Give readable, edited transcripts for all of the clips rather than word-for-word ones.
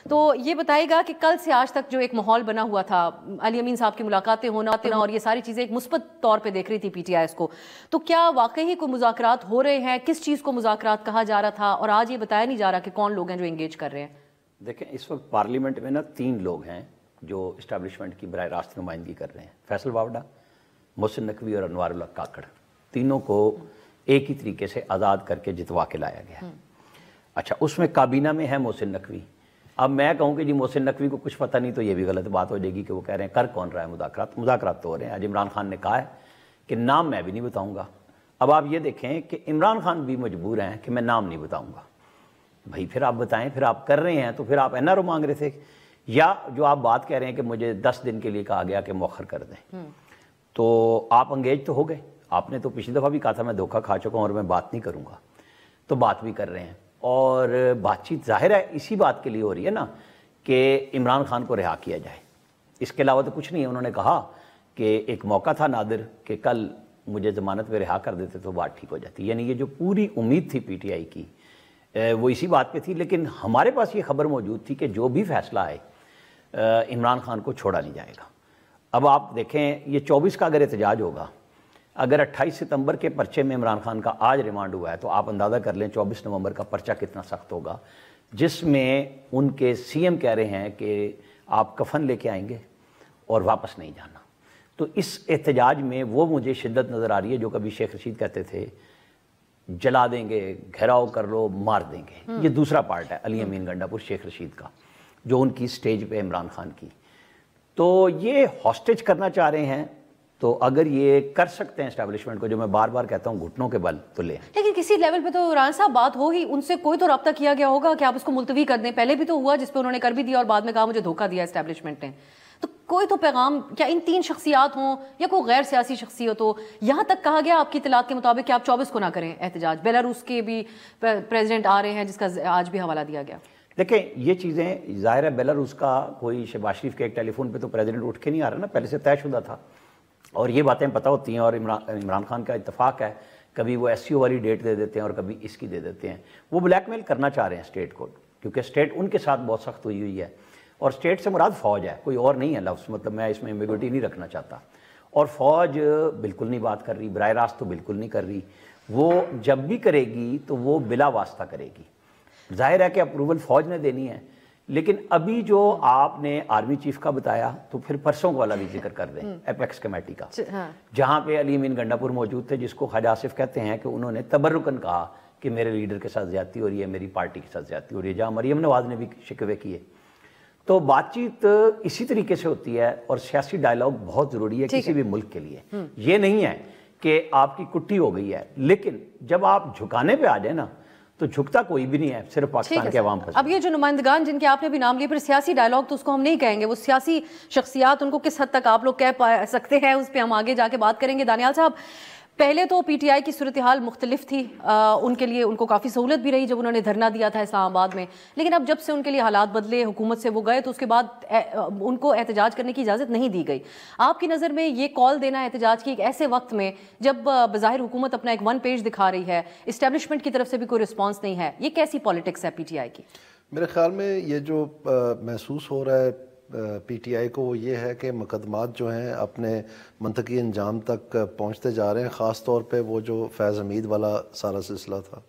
تو یہ بتائے گا کہ کل سے آج تک جو ایک ماحول بنا ہوا تھا، علی امین صاحب کی ملاقاتیں ہونا اور یہ ساری چیزیں ایک مثبت طور پہ دیکھ رہی تھی پی ٹی آئی اس کو، تو کیا واقعی کوئی مذاکرات ہو رہے ہیں؟ کس چیز کو مذاکرات کہا جا رہا تھا اور آج یہ بتایا نہیں جا رہا کہ کون لوگ ہیں جو انگیج کر رہے ہیں؟ دیکھیں اس وقت پارلیمنٹ میں نا 3 لوگ ہیں جو اسٹیبلشمنٹ کی براہ راست نمائندگی کر رہے ہیں، فیصل واوڈا، محسن نقوی اور انوار اللہ کاکڑ، تینوں کو ایک ہی طریقے سے آزاد کر کے جتوا کے لایا گیا۔ اچھا، اس میں کابینہ میں ہے محسن نقوی۔ اب میں کہوں کہ جی محسن نقوی کو کچھ پتہ نہیں تو یہ بھی غلط بات ہو جائے گی کہ وہ کہہ رہے ہیں کر کون رہا ہے مذاکرات تو ہو رہے ہیں۔ آج عمران خان نے کہا ہے کہ نام میں بھی نہیں بتاؤں گا۔ اب آپ یہ دیکھیں کہ عمران خان بھی مجبور ہیں کہ میں نام نہیں بتاؤں گا۔ بھائی پھر آپ بتائیں، پھر آپ کر رہے ہیں تو پھر آپ این آر او مانگ رہے تھے، یا جو آپ بات کہہ رہے ہیں کہ مجھے 10 دن کے لیے کہا گیا کہ مؤخر کر دیں، تو آپ انگیج تو ہو گئے۔ آپ نے تو پچھلی دفعہ بھی کہا تھا میں دھوکہ کھا چکا ہوں اور میں بات نہیں کروں گا، تو بات بھی کر رہے ہیں۔ اور بات چیت ظاہر ہے اسی بات کے لیے ہو رہی ہے نا کہ عمران خان کو رہا کیا جائے، اس کے علاوہ تو کچھ نہیں ہے۔ انہوں نے کہا کہ ایک موقع تھا نادر کہ کل مجھے ضمانت میں رہا کر دیتے تو بات ٹھیک ہو جاتی، یعنی یہ جو پوری امید تھی پی ٹی آئی کی وہ اسی بات پہ تھی۔ لیکن ہمارے پاس یہ خبر موجود تھی کہ جو بھی فیصلہ آئے عمران خان کو چھوڑا نہیں جائے گا۔ اب آپ دیکھیں یہ 24 کا اگر احتجاج ہوگا، اگر 28 ستمبر کے پرچے میں عمران خان کا آج ریمانڈ ہوا ہے تو آپ اندازہ کر لیں 24 نومبر کا پرچہ کتنا سخت ہوگا، جس میں ان کے سی ایم کہہ رہے ہیں کہ آپ کفن لے کے آئیں گے اور واپس نہیں جانا۔ تو اس احتجاج میں وہ مجھے شدت نظر آ رہی ہے جو کبھی شیخ رشید کہتے تھے جلا دیں گے، گھیراؤ کر لو، مار دیں گے۔ یہ دوسرا پارٹ ہے علی امین گنڈا پور شیخ رشید کا، جو ان کی سٹیج پہ عمران خان کی۔ تو یہ ہاسٹیج کرنا چاہ رہے ہیں، تو اگر یہ کر سکتے ہیں اسٹیبلشمنٹ کو، جو میں بار بار کہتا ہوں گھٹنوں کے بل، تو لیں۔ لیکن کسی لیول پہ تو رانا صاحب بات ہو ہی، ان سے کوئی تو رابطہ کیا گیا ہوگا کہ آپ اس کو ملتوی کر دیں۔ پہلے بھی تو ہوا جس پہ انہوں نے کر بھی دیا اور بعد میں کہا مجھے دھوکہ دیا اسٹیبلشمنٹ نے۔ تو کوئی تو پیغام، کیا ان 3 شخصیات ہوں یا کوئی غیر سیاسی شخصیت ہو، یہاں تک کہا گیا آپ کی اطلاعات کے مطابق کہ آپ 24 کو نہ کریں احتجاج؟ بیلاروس کے بھی پریزیڈنٹ آ رہے ہیں جس کا آج بھی حوالہ دیا گیا۔ دیکھیں یہ چیزیں ظاہر ہے بیلاروس کا کوئی شہباز شریف کے ایک ٹیلی فون پہ تو پریزیڈنٹ اٹھ کے نہیں آ رہا نا، پہلے سے طے شدہ تھا اور یہ باتیں پتہ ہوتی ہیں، اور عمران خان کا اتفاق ہے، کبھی وہ ایس سی او والی ڈیٹ دے دیتے ہیں اور کبھی اس کی دے دیتے ہیں۔ وہ بلیک میل کرنا چاہ رہے ہیں اسٹیٹ کو، کیونکہ اسٹیٹ ان کے ساتھ بہت سخت ہوئی ہے، اور اسٹیٹ سے مراد فوج ہے، کوئی اور نہیں ہے لفظ، مطلب میں اس میں ایمبیگوٹی نہیں رکھنا چاہتا۔ اور فوج بالکل نہیں بات کر رہی، براہ راست تو بالکل نہیں کر رہی، وہ جب بھی کرے گی تو وہ بلا واسطہ کرے گی۔ ظاہر ہے کہ اپروول فوج نے دینی ہے، لیکن ابھی جو آپ نے آرمی چیف کا بتایا تو پھر پرسوں والا بھی ذکر کر دیں، ایپیکس کمیٹی کا، جہاں پہ علی امین گنڈا پور موجود تھے، جس کو خواجہ آصف کہتے ہیں کہ انہوں نے تبرکن کہا کہ میرے لیڈر کے ساتھ زیادتی ہو رہی ہے، میری پارٹی کے ساتھ زیادتی ہو رہی ہے، جہاں مریم نواز نے بھی شکوے کیے۔ تو بات چیت اسی طریقے سے ہوتی ہے، اور سیاسی ڈائلاگ بہت ضروری ہے کسی بھی ملک کے لیے۔ یہ نہیں ہے کہ آپ کی کٹی ہو گئی ہے، لیکن جب آپ جھکانے پہ آ جائیں نا تو جھکتا کوئی بھی نہیں ہے، صرف پاکستان کے عوام پر۔ اب یہ جو نمائندگان جن کے آپ نے بھی نام لیے، پھر سیاسی ڈائلاگ تو اس کو ہم نہیں کہیں گے، وہ سیاسی شخصیات ان کو کس حد تک آپ لوگ کہہ سکتے ہیں، اس پہ ہم آگے جا کے بات کریں گے۔ دانیال صاحب، پہلے تو پی ٹی آئی کی صورتحال مختلف تھی، ان کے لیے ان کو کافی سہولت بھی رہی جب انہوں نے دھرنا دیا تھا اسلام آباد میں، لیکن اب جب سے ان کے لیے حالات بدلے، حکومت سے وہ گئے، تو اس کے بعد ان کو احتجاج کرنے کی اجازت نہیں دی گئی۔ آپ کی نظر میں یہ کال دینا احتجاج کی ایک ایسے وقت میں جب بظاہر حکومت اپنا ایک 1 پیج دکھا رہی ہے، اسٹیبلشمنٹ کی طرف سے بھی کوئی رسپانس نہیں ہے، یہ کیسی پالیٹکس ہے پی ٹی آئی کی؟ میرے خیال میں یہ جو محسوس ہو رہا ہے پی ٹی آئی کو، وہ یہ ہے کہ مقدمات جو ہیں اپنے منطقی انجام تک پہنچتے جا رہے ہیں، خاص طور پہ وہ جو فیض حمید والا سارا سلسلہ تھا،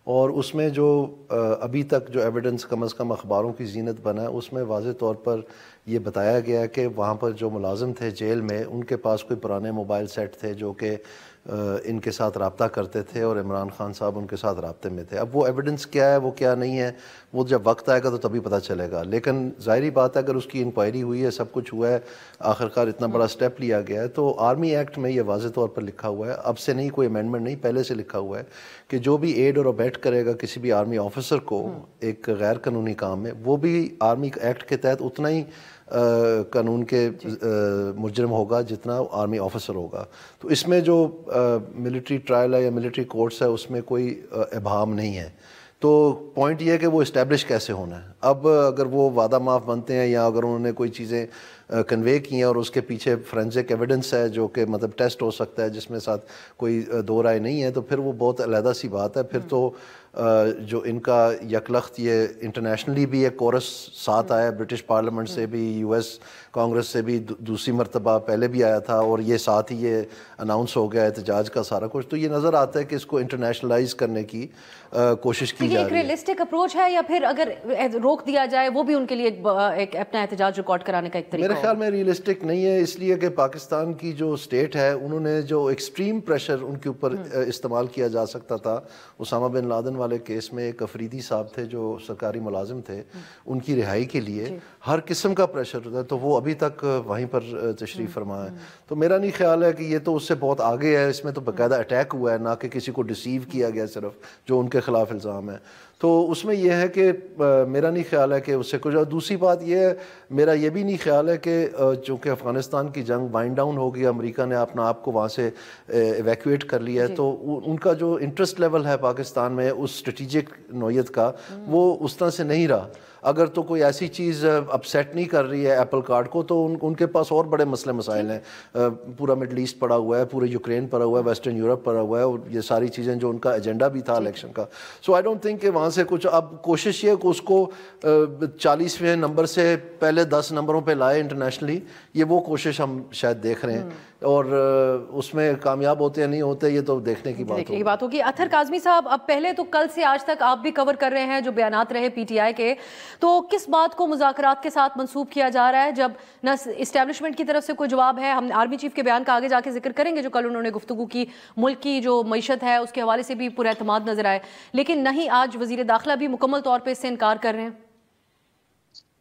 اور اس میں جو ابھی تک جو ایویڈنس کم از کم اخباروں کی زینت بنا ہے، اس میں واضح طور پر یہ بتایا گیا کہ وہاں پر جو ملازم تھے جیل میں، ان کے پاس کوئی پرانے موبائل سیٹ تھے جو کہ ان کے ساتھ رابطہ کرتے تھے، اور عمران خان صاحب ان کے ساتھ رابطے میں تھے۔ اب وہ ایویڈنس کیا ہے، وہ کیا نہیں ہے، وہ جب وقت آئے گا تو تبھی پتہ چلے گا، لیکن ظاہری بات ہے اگر اس کی انکوائری ہوئی ہے، سب کچھ ہوا ہے، آخرکار اتنا بڑا سٹیپ لیا گیا ہے، تو آرمی ایکٹ میں یہ واضح طور پر لکھا ہوا ہے، اب سے نہیں، کوئی امینڈمنٹ نہیں، پہلے سے لکھا ہوا ہے کہ جو بھی ایڈ اور ابیٹ کرے گا کسی بھی آرمی آفیسر کو ایک غیر قانونی کام میں، وہ بھی آرمی ایکٹ کے تحت اتنا ہی قانون کے مجرم ہوگا جتنا آرمی آفیسر ہوگا۔ تو اس میں جو ملٹری ٹرائل ہے یا ملٹری کورٹس ہے، اس میں کوئی ابہام نہیں ہے۔ تو پوائنٹ یہ ہے کہ وہ اسٹیبلش کیسے ہونا ہے۔ اب اگر وہ وعدہ معاف بنتے ہیں، یا اگر انہوں نے کوئی چیزیں کنوے کی ہیں اور اس کے پیچھے فورینزک ایویڈنس ہے جو کہ مطلب ٹیسٹ ہو سکتا ہے، جس میں ساتھ کوئی دو رائے نہیں ہے، تو پھر وہ بہت علیحدہ سی بات ہے۔ پھر تو جو ان کا یکلخت یہ انٹرنیشنلی بھی ایک کورس ساتھ آیا، برٹش پارلیمنٹ سے بھی، یو ایس کانگریس سے بھی دوسری مرتبہ پہلے بھی آیا تھا، اور یہ ساتھ ہی یہ اناؤنس ہو گیا احتجاج کا سارا کچھ، تو یہ نظر آتا ہے کہ اس کو انٹرنیشنلائز کرنے کی کوشش کی جا رہی ہے۔ ایک ریئلسٹک اپروچ ہے، یا پھر اگر روک دیا جائے وہ بھی ان کے لیے ایک اپنا احتجاج ریکارڈ کرانے کا ایک طریقہ؟ میرے خیال میں ریئلسٹک نہیں ہے، اس لیے کہ پاکستان کی جو اسٹیٹ ہے انہوں نے جو ایکسٹریم پریشر ان کے اوپر استعمال کیا جا سکتا تھا، اسامہ بن لادن والے کیس میں ایک افریدی صاحب تھے جو سرکاری ملازم تھے، ان کی رہائی کے لیے ہر قسم کا پریشر ہوتا ہے، تو وہ ابھی تک وہیں پر تشریف فرما ہے۔ تو میرا نہیں خیال ہے کہ یہ تو اس سے بہت آگے ہے، اس میں تو باقاعدہ اٹیک ہوا ہے، نہ کہ کسی کو ڈیسیو کیا گیا صرف، جو ان کے خلاف الزام ہے۔ تو اس میں یہ ہے کہ میرا نہیں خیال ہے کہ اس سے کچھ، اور دوسری بات یہ ہے، میرا یہ بھی نہیں خیال ہے کہ چونکہ افغانستان کی جنگ وائنڈ ڈاؤن ہو گئی، امریکہ نے اپنا آپ کو وہاں سے ایویکویٹ کر لیا ہے، تو ان کا جو انٹرسٹ لیول ہے پاکستان میں اس اسٹریٹجک نوعیت کا، وہ اس طرح سے نہیں رہا۔ اگر تو کوئی ایسی چیز اپسیٹ نہیں کر رہی ہے ایپل کارڈ کو، تو ان کے پاس اور بڑے مسئلے مسائل ہیں، پورا مڈل ایسٹ پڑا ہوا ہے، پورے یوکرین پڑا ہوا ہے، ویسٹرن یورپ پڑا ہوا ہے، اور یہ ساری چیزیں جو ان کا ایجنڈا بھی تھا الیکشن کا۔ سو آئی ڈونٹ تھنک کہ وہاں سے کچھ، اب کوشش یہ کہ اس کو 40ویں نمبر سے پہلے 10 نمبروں پہ لائے انٹرنیشنلی، یہ وہ کوشش ہم شاید دیکھ رہے ہیں، اور اس میں کامیاب ہوتے یا نہیں ہوتے یہ تو دیکھنے کی بات ہوگی۔ اطہر کاظمی صاحب، اب پہلے تو کل سے آج تک آپ بھی کور کر رہے ہیں جو بیانات رہے پی ٹی آئی کے، تو کس بات کو مذاکرات کے ساتھ منسوب کیا جا رہا ہے، جب نہ اسٹیبلشمنٹ کی طرف سے کوئی جواب ہے؟ ہم آرمی چیف کے بیان کا آگے جا کے ذکر کریں گے جو کل انہوں نے گفتگو کی، ملک کی جو معیشت ہے اس کے حوالے سے بھی پورا اعتماد نظر آئے، لیکن نہیں، آج وزیر داخلہ بھی مکمل طور پہ اس سے انکار کر رہے ہیں۔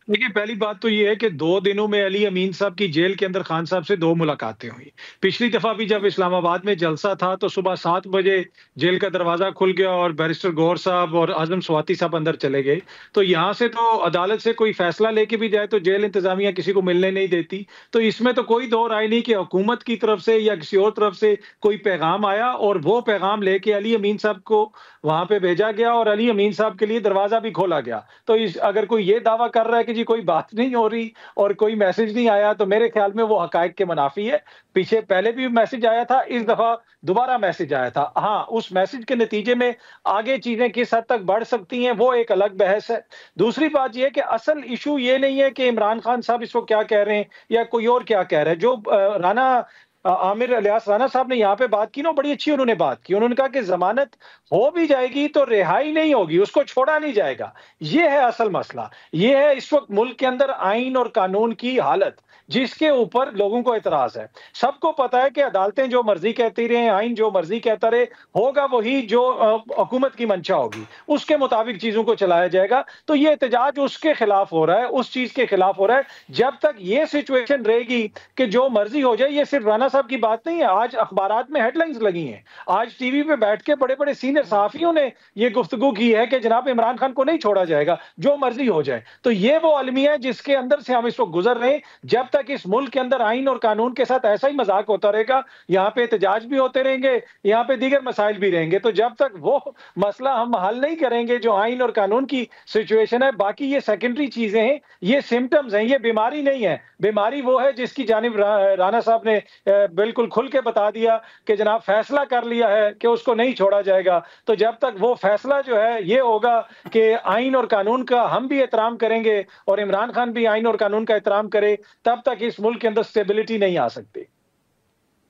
دیکھیے، پہلی بات تو یہ ہے کہ 2 دنوں میں علی امین صاحب کی جیل کے اندر خان صاحب سے 2 ملاقاتیں ہوئی۔ پچھلی دفعہ بھی جب اسلام آباد میں جلسہ تھا تو صبح 7 بجے جیل کا دروازہ کھل گیا اور بیرسٹر گور صاحب اور اعظم سواتی صاحب اندر چلے گئے، تو یہاں سے تو عدالت سے کوئی فیصلہ لے کے بھی جائے تو جیل انتظامیہ کسی کو ملنے نہیں دیتی، تو اس میں تو کوئی دو رائے نہیں کہ حکومت کی طرف سے یا کسی اور طرف سے کوئی پیغام آیا، اور وہ پیغام لے کے علی امین صاحب کو وہاں پہ بھیجا گیا اور علی امین صاحب کے لیے دروازہ بھی کھولا گیا۔ تو اگر کوئی یہ دعویٰ کر رہا ہے کہ جی کوئی بات نہیں ہو رہی اور کوئی میسج نہیں آیا، تو میرے خیال میں وہ حقائق کے منافی ہے۔ پیچھے پہلے بھی میسج آیا تھا، اس دفعہ دوبارہ میسج آیا تھا۔ ہاں، اس میسج کے نتیجے میں آگے چیزیں کس حد تک بڑھ سکتی ہیں وہ ایک الگ بحث ہے۔ دوسری بات یہ ہے کہ اصل ایشو یہ نہیں ہے کہ عمران خان صاحب اس کو کیا کہہ رہے ہیں یا کوئی اور کیا کہہ رہا ہے۔ جو رانا عامر الیاس رانا صاحب نے یہاں پہ بات کی نا، بڑی اچھی انہوں نے بات کی۔ انہوں نے کہا کہ ضمانت ہو بھی جائے گی تو رہائی نہیں ہوگی، اس کو چھوڑا نہیں جائے گا۔ یہ ہے اصل مسئلہ، یہ ہے اس وقت ملک کے اندر آئین اور قانون کی حالت جس کے اوپر لوگوں کو اعتراض ہے۔ سب کو پتا ہے کہ عدالتیں جو مرضی کہتی رہیں، آئین جو مرضی کہتا رہے، ہوگا وہی جو حکومت کی منشا ہوگی، اس کے مطابق چیزوں کو چلایا جائے گا۔ تو یہ احتجاج اس کے خلاف ہو رہا ہے، اس چیز کے خلاف ہو رہا ہے۔ جب تک یہ سچویشن رہے گی کہ جو مرضی ہو جائے، یہ صرف رانا صاحب کی بات نہیں ہے، آج اخبارات میں ہیڈ لائنز لگی ہیں، آج ٹی وی پہ بیٹھ کے بڑے بڑے سینئر صحافیوں نے یہ گفتگو کی ہے کہ جناب عمران خان کو نہیں چھوڑا جائے گا، جو مرضی ہو جائے۔ تو یہ وہ المیہ ہے جس کے اندر سے ہم اس وقت گزر رہے ہیں۔ جب تک اس ملک کے اندر آئین اور قانون کے ساتھ ایسا ہی مذاق ہوتا رہے گا، یہاں پہ احتجاج بھی ہوتے رہیں گے، یہاں پہ دیگر مسائل بھی رہیں گے، تو جب تک وہ مسئلہ ہم حل نہیں کریں گے جو آئین اور قانون کی سچویشن ہے، باقی یہ سیکنڈری چیزیں ہیں، یہ سمٹمز ہیں، یہ بیماری نہیں ہے۔ بیماری وہ ہے جس کی جانب رانا صاحب نے بالکل کھل کے بتا دیا کہ جناب فیصلہ کر لیا ہے کہ اس کو نہیں چھوڑا جائے گا۔ تو جب تک وہ فیصلہ جو ہے یہ ہوگا کہ آئین اور قانون کا ہم بھی احترام کریں گے اور عمران خان بھی آئین اور قانون کا احترام کرے، تب تک اس ملک کے اندر اسٹیبلٹی نہیں آ سکتی۔